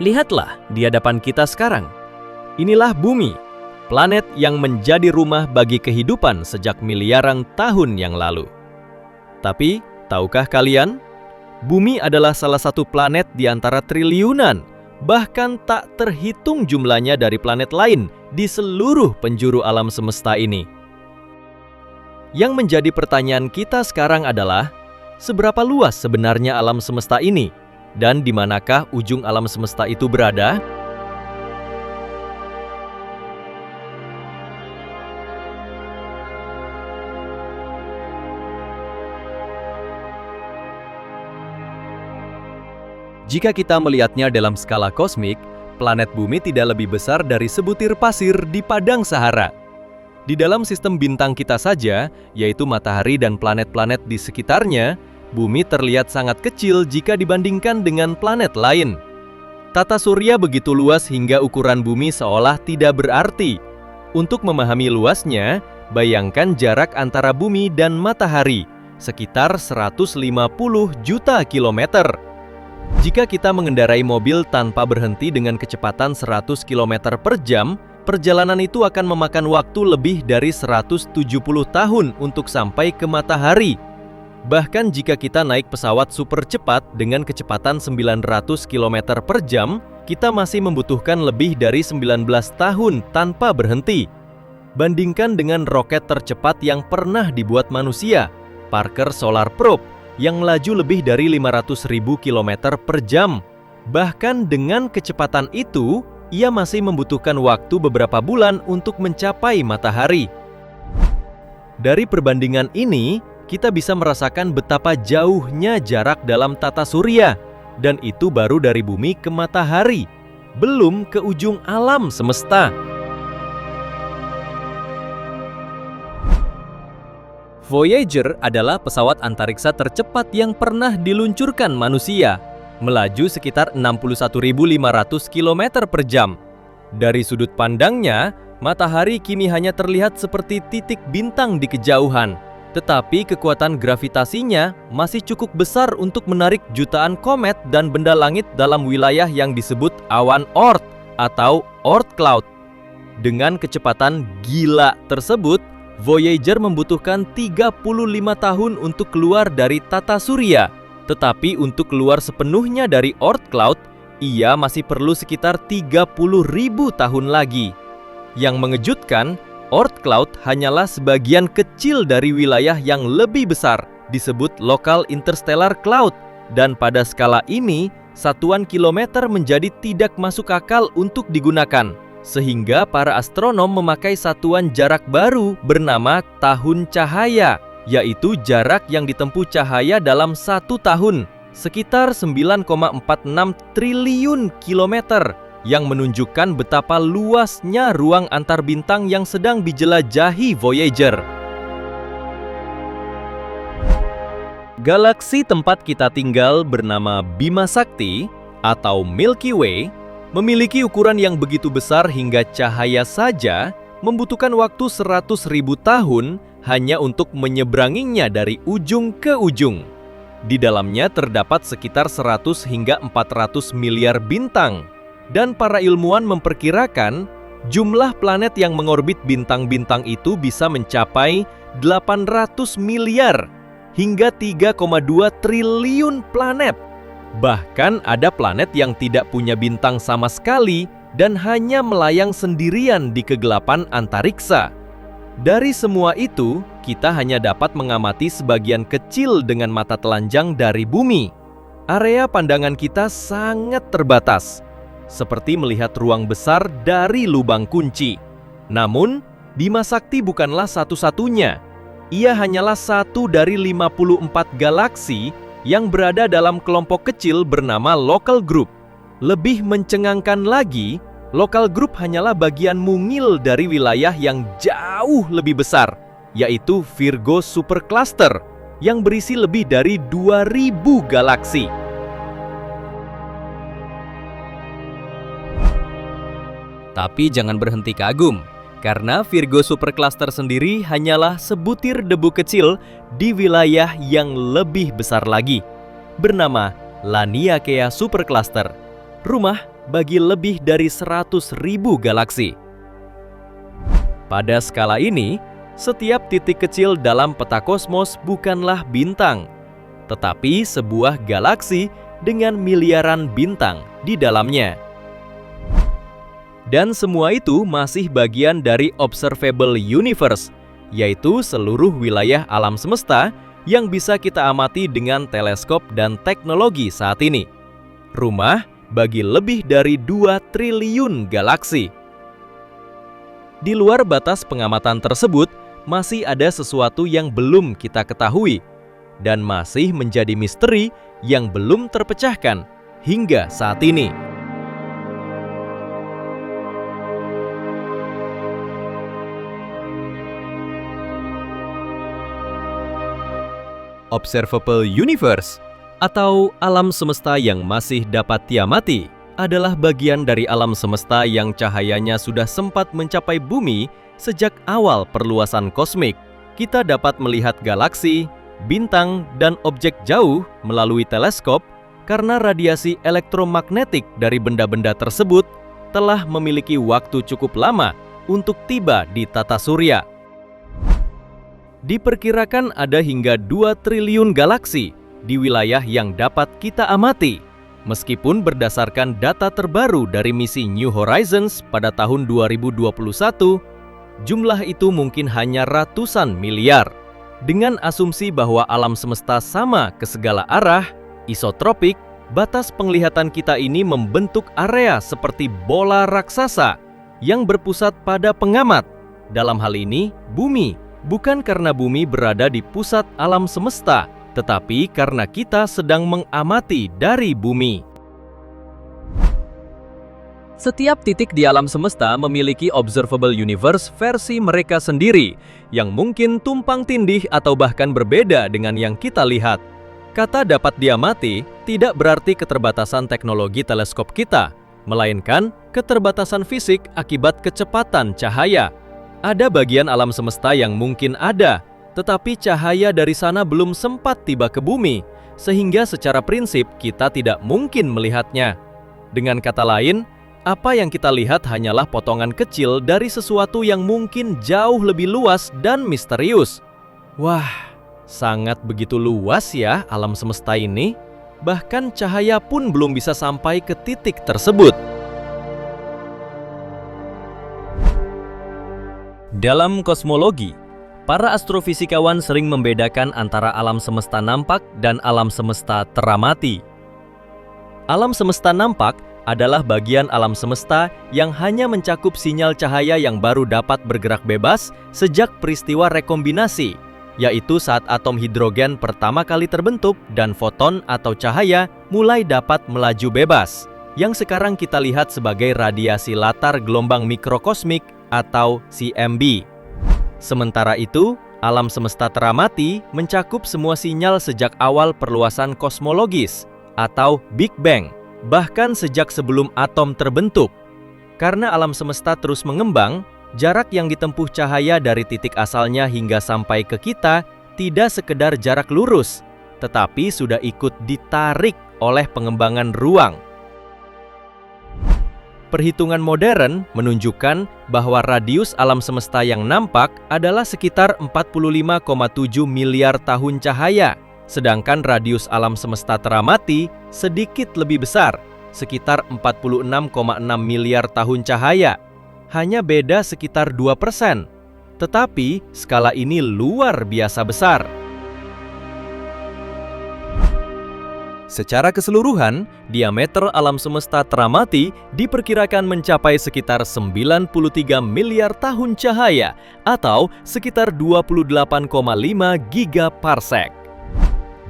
Lihatlah di hadapan kita sekarang. Inilah bumi, planet yang menjadi rumah bagi kehidupan sejak miliaran tahun yang lalu. Tapi, tahukah kalian? Bumi adalah salah satu planet di antara triliunan, bahkan tak terhitung jumlahnya dari planet lain di seluruh penjuru alam semesta ini. Yang menjadi pertanyaan kita sekarang adalah, seberapa luas sebenarnya alam semesta ini? Dan di manakah ujung alam semesta itu berada? Jika kita melihatnya dalam skala kosmik, planet bumi tidak lebih besar dari sebutir pasir di padang Sahara. Di dalam sistem bintang kita saja, yaitu matahari dan planet-planet di sekitarnya, bumi terlihat sangat kecil jika dibandingkan dengan planet lain. Tata surya begitu luas hingga ukuran bumi seolah tidak berarti. Untuk memahami luasnya, bayangkan jarak antara bumi dan matahari, sekitar 150 juta kilometer. Jika kita mengendarai mobil tanpa berhenti dengan kecepatan 100 km per jam, perjalanan itu akan memakan waktu lebih dari 170 tahun untuk sampai ke matahari. Bahkan jika kita naik pesawat super cepat dengan kecepatan 900 km per jam, kita masih membutuhkan lebih dari 19 tahun tanpa berhenti. Bandingkan dengan roket tercepat yang pernah dibuat manusia, Parker Solar Probe, yang melaju lebih dari 500.000 km per jam. Bahkan dengan kecepatan itu, ia masih membutuhkan waktu beberapa bulan untuk mencapai matahari. Dari perbandingan ini, kita bisa merasakan betapa jauhnya jarak dalam tata surya, dan itu baru dari bumi ke matahari, belum ke ujung alam semesta. Voyager adalah pesawat antariksa tercepat yang pernah diluncurkan manusia, melaju sekitar 61.500 km per jam. Dari sudut pandangnya, matahari kini hanya terlihat seperti titik bintang di kejauhan, tetapi kekuatan gravitasinya masih cukup besar untuk menarik jutaan komet dan benda langit dalam wilayah yang disebut awan Oort atau Oort cloud. Dengan kecepatan gila tersebut, Voyager membutuhkan 35 tahun untuk keluar dari tata surya. Tetapi untuk keluar sepenuhnya dari Oort cloud, ia masih perlu sekitar 30.000 tahun lagi. Yang mengejutkan, Oort cloud hanyalah sebagian kecil dari wilayah yang lebih besar, disebut Local Interstellar Cloud. Dan pada skala ini, satuan kilometer menjadi tidak masuk akal untuk digunakan. Sehingga para astronom memakai satuan jarak baru bernama tahun cahaya, yaitu jarak yang ditempuh cahaya dalam 1 tahun, sekitar 9,46 triliun kilometer, yang menunjukkan betapa luasnya ruang antar bintang yang sedang dijelajahi Voyager. Galaksi tempat kita tinggal bernama Bima Sakti atau Milky Way memiliki ukuran yang begitu besar hingga cahaya saja membutuhkan waktu 100.000 tahun hanya untuk menyeberanginya dari ujung ke ujung. Di dalamnya terdapat sekitar 100 hingga 400 miliar bintang, dan para ilmuwan memperkirakan jumlah planet yang mengorbit bintang-bintang itu bisa mencapai 800 miliar hingga 3,2 triliun planet. Bahkan ada planet yang tidak punya bintang sama sekali dan hanya melayang sendirian di kegelapan antariksa. Dari semua itu, kita hanya dapat mengamati sebagian kecil dengan mata telanjang dari bumi. Area pandangan kita sangat terbatas, seperti melihat ruang besar dari lubang kunci. Namun, Bima Sakti bukanlah satu-satunya. Ia hanyalah satu dari 54 galaksi yang berada dalam kelompok kecil bernama Local Group. Lebih mencengangkan lagi, Local Group hanyalah bagian mungil dari wilayah yang jauh lebih besar, yaitu Virgo Supercluster, yang berisi lebih dari 2.000 galaksi. Tapi jangan berhenti kagum, karena Virgo Supercluster sendiri hanyalah sebutir debu kecil di wilayah yang lebih besar lagi, bernama Laniakea Supercluster, rumah bagi lebih dari 100.000 galaksi. Pada skala ini, setiap titik kecil dalam peta kosmos bukanlah bintang, tetapi sebuah galaksi dengan miliaran bintang di dalamnya. Dan semua itu masih bagian dari observable universe, yaitu seluruh wilayah alam semesta yang bisa kita amati dengan teleskop dan teknologi saat ini. Rumah bagi lebih dari 2 triliun galaksi. Di luar batas pengamatan tersebut, masih ada sesuatu yang belum kita ketahui dan masih menjadi misteri yang belum terpecahkan hingga saat ini. Observable universe atau alam semesta yang masih dapat diamati adalah bagian dari alam semesta yang cahayanya sudah sempat mencapai bumi sejak awal perluasan kosmik. Kita dapat melihat galaksi, bintang, dan objek jauh melalui teleskop karena radiasi elektromagnetik dari benda-benda tersebut telah memiliki waktu cukup lama untuk tiba di tata surya. Diperkirakan ada hingga 2 triliun galaksi di wilayah yang dapat kita amati. Meskipun berdasarkan data terbaru dari misi New Horizons pada tahun 2021, jumlah itu mungkin hanya ratusan miliar. Dengan asumsi bahwa alam semesta sama ke segala arah, isotropik, batas penglihatan kita ini membentuk area seperti bola raksasa yang berpusat pada pengamat. Dalam hal ini, bumi. Bukan karena bumi berada di pusat alam semesta, tetapi karena kita sedang mengamati dari bumi. Setiap titik di alam semesta memiliki observable universe versi mereka sendiri, yang mungkin tumpang tindih atau bahkan berbeda dengan yang kita lihat. Kata dapat diamati tidak berarti keterbatasan teknologi teleskop kita, melainkan keterbatasan fisik akibat kecepatan cahaya. Ada bagian alam semesta yang mungkin ada, tetapi cahaya dari sana belum sempat tiba ke bumi, sehingga secara prinsip kita tidak mungkin melihatnya. Dengan kata lain, apa yang kita lihat hanyalah potongan kecil dari sesuatu yang mungkin jauh lebih luas dan misterius. Wah, sangat begitu luas ya alam semesta ini. Bahkan cahaya pun belum bisa sampai ke titik tersebut. Dalam kosmologi, para astrofisikawan sering membedakan antara alam semesta nampak dan alam semesta teramati. Alam semesta nampak adalah bagian alam semesta yang hanya mencakup sinyal cahaya yang baru dapat bergerak bebas sejak peristiwa rekombinasi, yaitu saat atom hidrogen pertama kali terbentuk dan foton atau cahaya mulai dapat melaju bebas, yang sekarang kita lihat sebagai radiasi latar gelombang mikrokosmik atau CMB. Sementara itu, alam semesta teramati mencakup semua sinyal sejak awal perluasan kosmologis atau Big Bang, bahkan sejak sebelum atom terbentuk. Karena alam semesta terus mengembang, jarak yang ditempuh cahaya dari titik asalnya hingga sampai ke kita tidak sekedar jarak lurus, tetapi sudah ikut ditarik oleh pengembangan ruang. Perhitungan modern menunjukkan bahwa radius alam semesta yang nampak adalah sekitar 45,7 miliar tahun cahaya, sedangkan radius alam semesta teramati sedikit lebih besar, sekitar 46,6 miliar tahun cahaya. Hanya beda sekitar 2%. Tetapi skala ini luar biasa besar. Secara keseluruhan, diameter alam semesta teramati diperkirakan mencapai sekitar 93 miliar tahun cahaya atau sekitar 28,5 gigaparsec.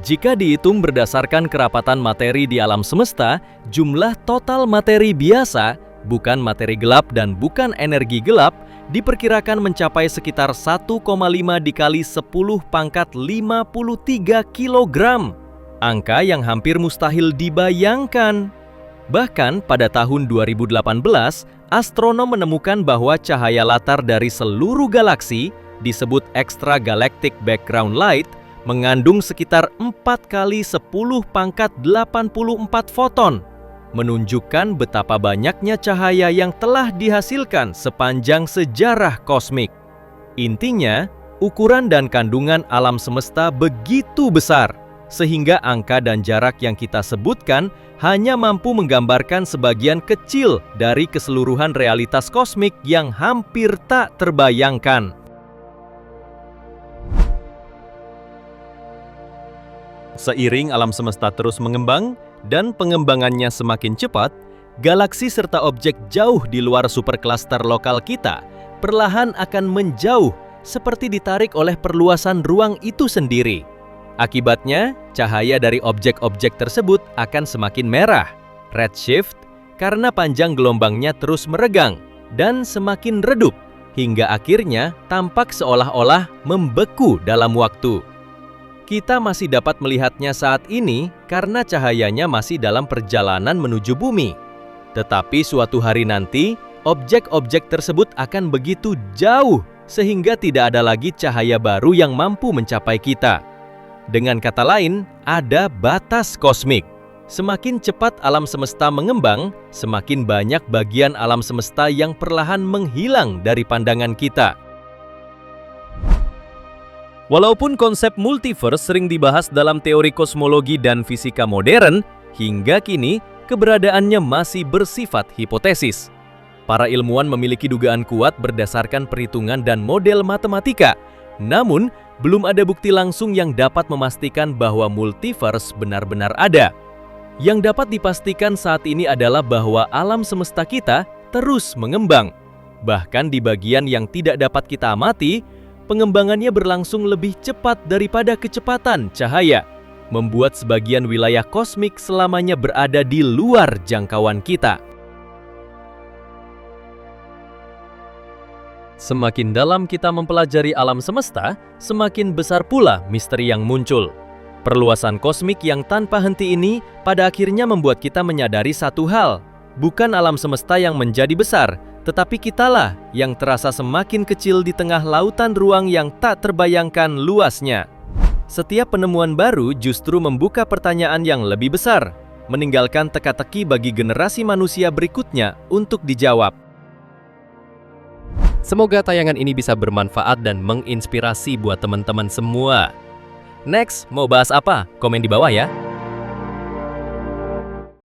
Jika dihitung berdasarkan kerapatan materi di alam semesta, jumlah total materi biasa, bukan materi gelap dan bukan energi gelap, diperkirakan mencapai sekitar 1,5 dikali 10 pangkat 53 kilogram. Angka yang hampir mustahil dibayangkan. Bahkan pada tahun 2018, astronom menemukan bahwa cahaya latar dari seluruh galaksi, disebut extragalactic background light, mengandung sekitar 4 kali 10 pangkat 84 foton. menunjukkan betapa banyaknya cahaya yang telah dihasilkan sepanjang sejarah kosmik. Intinya, ukuran dan kandungan alam semesta begitu besar, sehingga angka dan jarak yang kita sebutkan hanya mampu menggambarkan sebagian kecil dari keseluruhan realitas kosmik yang hampir tak terbayangkan. Seiring alam semesta terus mengembang dan pengembangannya semakin cepat, galaksi serta objek jauh di luar superkluster lokal kita perlahan akan menjauh seperti ditarik oleh perluasan ruang itu sendiri. Akibatnya, cahaya dari objek-objek tersebut akan semakin merah, redshift, karena panjang gelombangnya terus meregang dan semakin redup, hingga akhirnya tampak seolah-olah membeku dalam waktu. Kita masih dapat melihatnya saat ini karena cahayanya masih dalam perjalanan menuju bumi. Tetapi suatu hari nanti, objek-objek tersebut akan begitu jauh sehingga tidak ada lagi cahaya baru yang mampu mencapai kita. Dengan kata lain, ada batas kosmik. Semakin cepat alam semesta mengembang, semakin banyak bagian alam semesta yang perlahan menghilang dari pandangan kita. Walaupun konsep multiverse sering dibahas dalam teori kosmologi dan fisika modern, hingga kini keberadaannya masih bersifat hipotesis. Para ilmuwan memiliki dugaan kuat berdasarkan perhitungan dan model matematika, namun belum ada bukti langsung yang dapat memastikan bahwa multiverse benar-benar ada. Yang dapat dipastikan saat ini adalah bahwa alam semesta kita terus mengembang. Bahkan di bagian yang tidak dapat kita amati, pengembangannya berlangsung lebih cepat daripada kecepatan cahaya, membuat sebagian wilayah kosmik selamanya berada di luar jangkauan kita. Semakin dalam kita mempelajari alam semesta, semakin besar pula misteri yang muncul. Perluasan kosmik yang tanpa henti ini pada akhirnya membuat kita menyadari satu hal, bukan alam semesta yang menjadi besar, tetapi kitalah yang terasa semakin kecil di tengah lautan ruang yang tak terbayangkan luasnya. Setiap penemuan baru justru membuka pertanyaan yang lebih besar, meninggalkan teka-teki bagi generasi manusia berikutnya untuk dijawab. Semoga tayangan ini bisa bermanfaat dan menginspirasi buat teman-teman semua. Next, mau bahas apa? Komen di bawah ya.